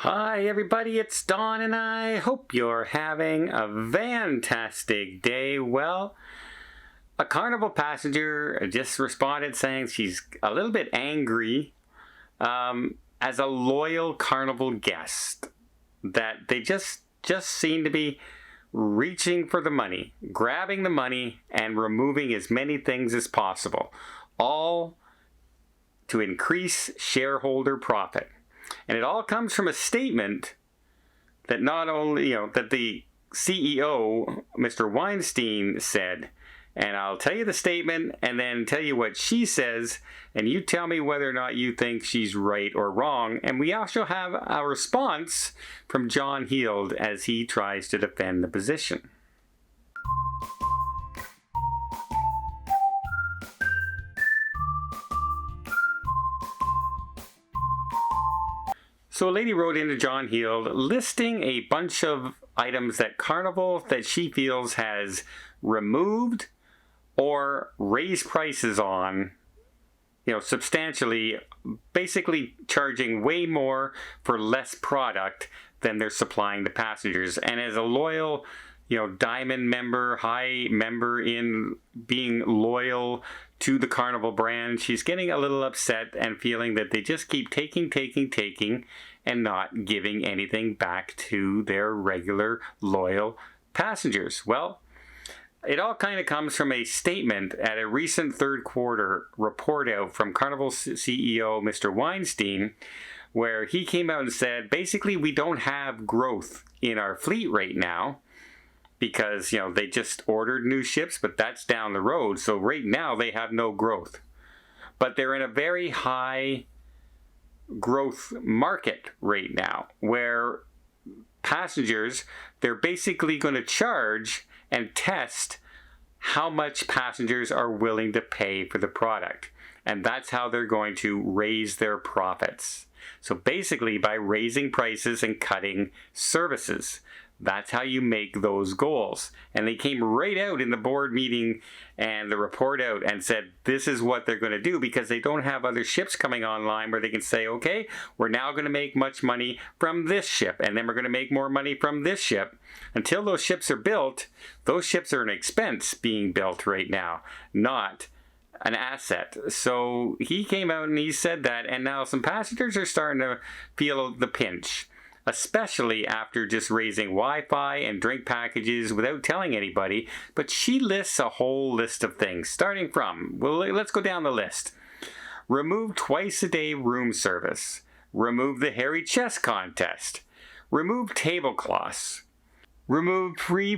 Hi everybody, it's Don and I hope you're having a fantastic day. Well, a Carnival passenger just responded saying she's a little bit angry as a loyal Carnival guest that they just seem to be reaching for the money, grabbing the money and removing as many things as possible, all to increase shareholder profit. And it all comes from a statement that not only, that the CEO, Mr. Weinstein, said. And I'll tell you the statement and then tell you what she says, and you tell me whether or not you think she's right or wrong. And we also have a response from John Heald as he tries to defend the position. So a lady wrote into John Heald listing a bunch of items that Carnival that she feels has removed or raised prices on, substantially, basically charging way more for less product than they're supplying to passengers. And as a loyal, diamond member, high member in being loyal to the Carnival brand, she's getting a little upset and feeling that they just keep taking and not giving anything back to their regular loyal passengers. Well, it all kind of comes from a statement at a recent third quarter report out from Carnival CEO Mr. Weinstein, where he came out and said, basically, we don't have growth in our fleet right now because, they just ordered new ships, but that's down the road. So right now they have no growth. But they're in a very high growth market right now where passengers, they're basically going to charge and test how much passengers are willing to pay for the product. And that's how they're going to raise their profits. So basically by raising prices and cutting services. That's how you make those goals. And they came right out in the board meeting and the report out and said this is what they're going to do because they don't have other ships coming online where they can say, okay, we're now going to make much money from this ship and then we're going to make more money from this ship. Until those ships are built, those ships are an expense being built right now, not an asset. So he came out and he said that, and now some passengers are starting to feel the pinch, especially after just raising Wi-Fi and drink packages without telling anybody. But she lists a whole list of things, starting from, well, let's go down the list. Remove twice-a-day room service. Remove the hairy chest contest. Remove tablecloths. Remove free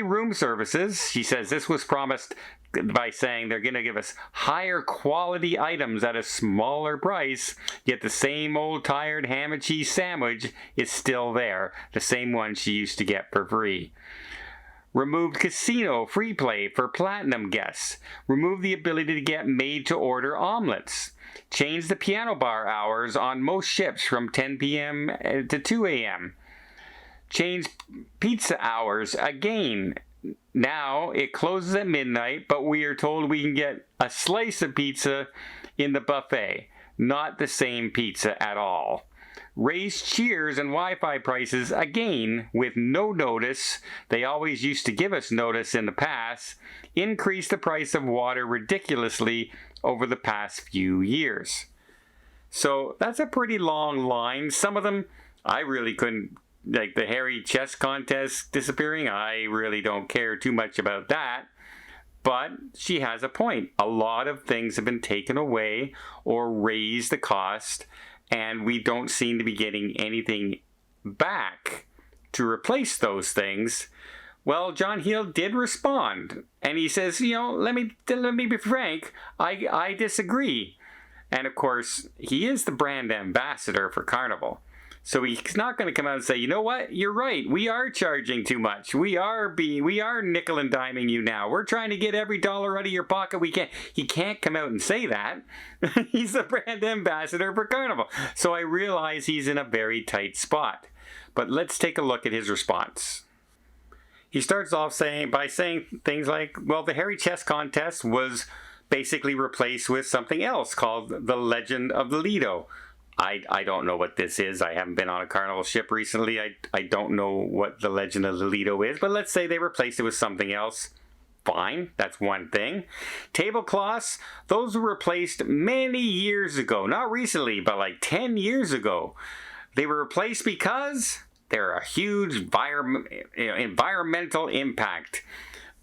room services. She says this was promised by saying they're going to give us higher quality items at a smaller price, yet the same old tired ham and cheese sandwich is still there, the same one she used to get for free. Removed casino free play for platinum guests. Remove the ability to get made-to-order omelets. Change the piano bar hours on most ships from 10 p.m. to 2 a.m. Change pizza hours again. Now it closes at midnight, but we are told we can get a slice of pizza in the buffet. Not the same pizza at all. Raise cheers and Wi-Fi prices again with no notice. They always used to give us notice in the past. Increase the price of water ridiculously over the past few years. So that's a pretty long line. Some of them I really couldn't, like the hairy chest contest disappearing, I really don't care too much about that. But she has a point. A lot of things have been taken away or raised the cost, and we don't seem to be getting anything back to replace those things. Well, John Heald did respond, and he says, let me be frank, I disagree. And of course, he is the brand ambassador for Carnival. So he's not going to come out and say, you know what, you're right, we are charging too much. We are nickel and diming you now. We're trying to get every dollar out of your pocket we can. He can't come out and say that. He's the brand ambassador for Carnival. So I realize he's in a very tight spot. But let's take a look at his response. He starts off by saying things like, well, the hairy chest contest was basically replaced with something else called the Legend of the Lido. I don't know what this is. I haven't been on a Carnival ship recently. I don't know what the Legend of the Lido is, but let's say they replaced it with something else. Fine, that's one thing. Tablecloths, those were replaced many years ago. Not recently, but like 10 years ago. They were replaced because they're a huge environmental impact.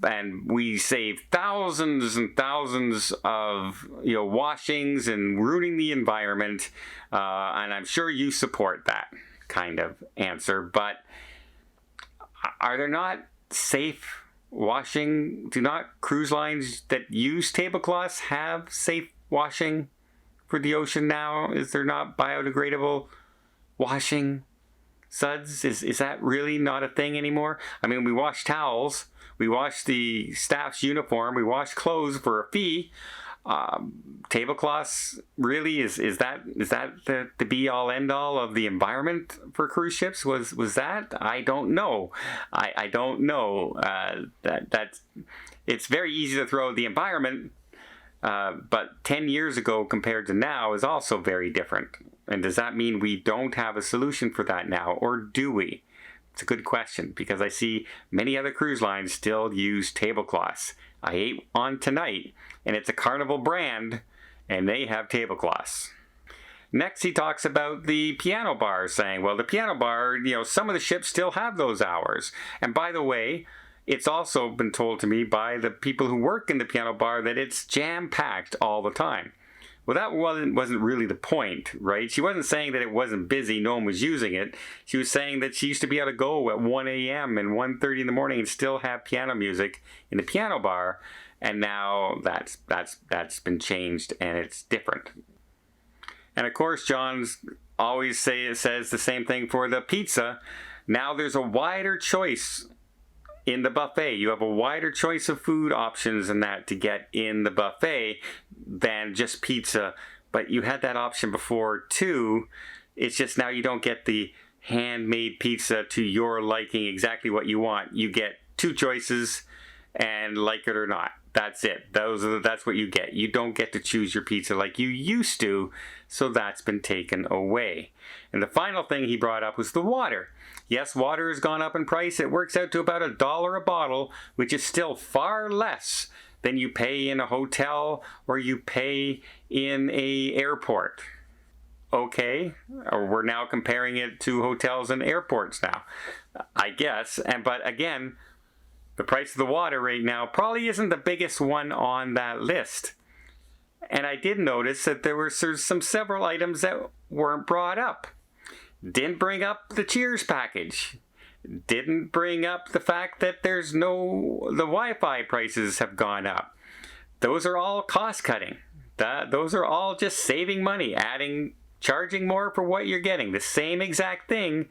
And we save thousands and thousands of washings and ruining the environment. And I'm sure you support that kind of answer. But are there not safe washing? Do not cruise lines that use tablecloths have safe washing for the ocean now? Is there not biodegradable washing suds? Is that really not a thing anymore? I mean, we wash towels. We wash the staff's uniform. We wash clothes for a fee. Tablecloths, really, is that the be all end all of the environment for cruise ships? Was that? I don't know. I don't know. That's it's very easy to throw the environment, but 10 years ago compared to now is also very different. And does that mean we don't have a solution for that now, or do we? It's a good question, because I see many other cruise lines still use tablecloths. I ate on tonight, and it's a Carnival brand, and they have tablecloths. Next, he talks about the piano bar, saying, well, the piano bar, some of the ships still have those hours. And by the way, it's also been told to me by the people who work in the piano bar that it's jam-packed all the time. Well, that wasn't really the point, right? She wasn't saying that it wasn't busy, no one was using it. She was saying that she used to be able to go at 1 a.m. and 1:30 in the morning and still have piano music in the piano bar, and now that's been changed and it's different. And of course, John's always says the same thing for the pizza. Now there's a wider choice in the buffet. You have a wider choice of food options and that to get in the buffet than just pizza. But you had that option before too. It's just now you don't get the handmade pizza to your liking, exactly what you want. You get two choices, and like it or not, that's it. That's what you get. You don't get to choose your pizza like you used to, so that's been taken away. And the final thing he brought up was the water. Yes, water has gone up in price. It works out to about $1 a bottle, which is still far less than you pay in a hotel or you pay in an airport. Okay, or we're now comparing it to hotels and airports now, I guess. But again, the price of the water right now probably isn't the biggest one on that list. And I did notice that there were several items that weren't brought up. Didn't bring up the Cheers package. Didn't bring up the fact that the Wi-Fi prices have gone up. Those are all cost cutting. Those are all just saving money, charging more for what you're getting. The same exact thing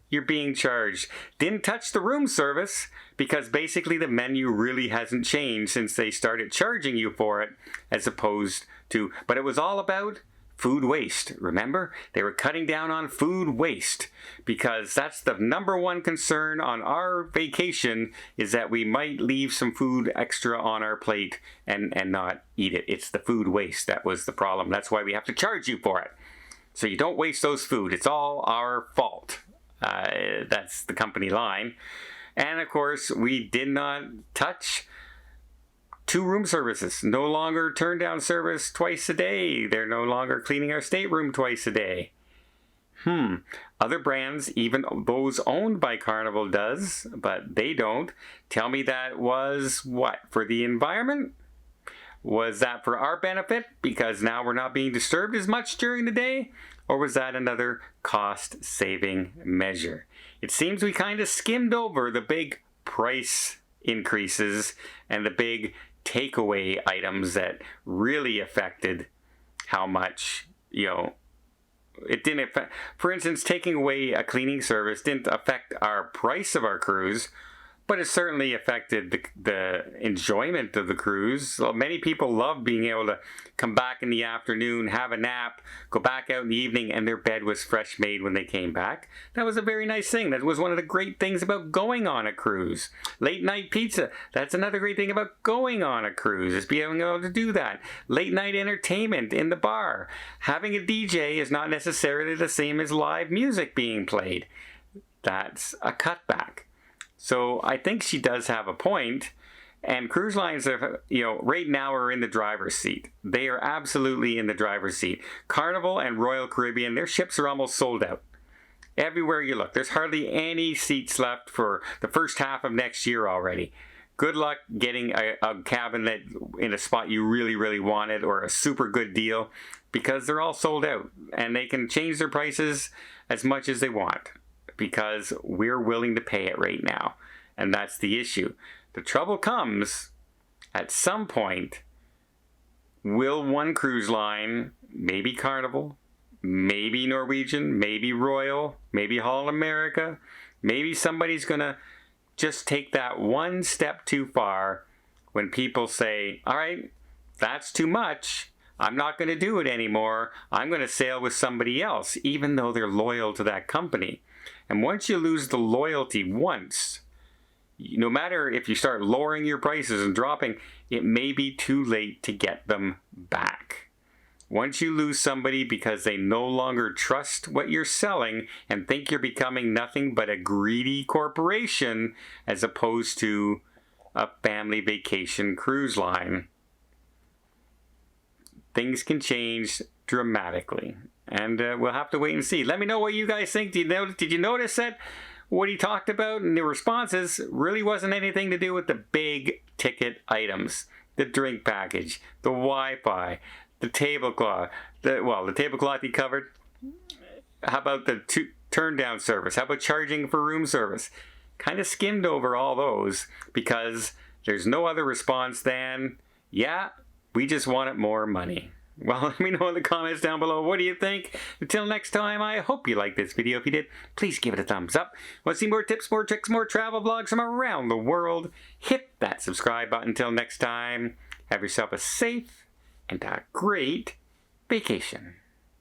you're being charged. Didn't touch the room service because basically the menu really hasn't changed since they started charging you for it, as opposed to, but it was all about food waste. Remember? They were cutting down on food waste because that's the number one concern on our vacation, is that we might leave some food extra on our plate and not eat it. It's the food waste that was the problem. That's why we have to charge you for it. So you don't waste those food. It's all our fault. That's the company line. And of course, we did not touch 2 room services. No longer turn down service twice a day. They're no longer cleaning our stateroom twice a day. Other brands, even those owned by Carnival, does, but they don't. Tell me that was what? For the environment? Was that for our benefit because now we're not being disturbed as much during the day? Or was that another cost-saving measure? It seems we kind of skimmed over the big price increases and the big takeaway items that really affected how much, it didn't affect. For instance, taking away a cleaning service didn't affect our price of our cruise, But it certainly affected the enjoyment of the cruise. Well, many people love being able to come back in the afternoon, have a nap, go back out in the evening, and their bed was fresh made when they came back. That was a very nice thing. That was one of the great things about going on a cruise. Late night pizza, that's another great thing about going on a cruise, is being able to do that. Late night entertainment in the bar. Having a DJ is not necessarily the same as live music being played. That's a cutback. So I think she does have a point, and cruise lines are, right now are in the driver's seat. They are absolutely in the driver's seat. Carnival and Royal Caribbean, their ships are almost sold out. Everywhere you look, there's hardly any seats left for the first half of next year already. Good luck getting a cabin that in a spot you really, really wanted, or a super good deal, because they're all sold out, and they can change their prices as much as they want, because we're willing to pay it right now. And that's the issue. The trouble comes at some point. Will one cruise line, maybe Carnival, maybe Norwegian, maybe Royal, maybe Holland America, maybe somebody's gonna just take that one step too far when people say, all right, that's too much. I'm not going to do it anymore. I'm going to sail with somebody else, even though they're loyal to that company. And once you lose the loyalty once, no matter if you start lowering your prices and dropping, it may be too late to get them back. Once you lose somebody because they no longer trust what you're selling and think you're becoming nothing but a greedy corporation as opposed to a family vacation cruise line, things can change dramatically. And we'll have to wait and see. Let me know what you guys think. Did you notice that what he talked about in the responses really wasn't anything to do with the big ticket items? The drink package, the Wi-Fi, the tablecloth. The tablecloth he covered. How about the turn down service? How about charging for room service? Kind of skimmed over all those because there's no other response than, yeah, we just wanted more money. Well, let me know in the comments down below. What do you think? Until next time, I hope you liked this video. If you did, please give it a thumbs up. Want to see more tips, more tricks, more travel vlogs from around the world? Hit that subscribe button. Until next time, have yourself a safe and a great vacation.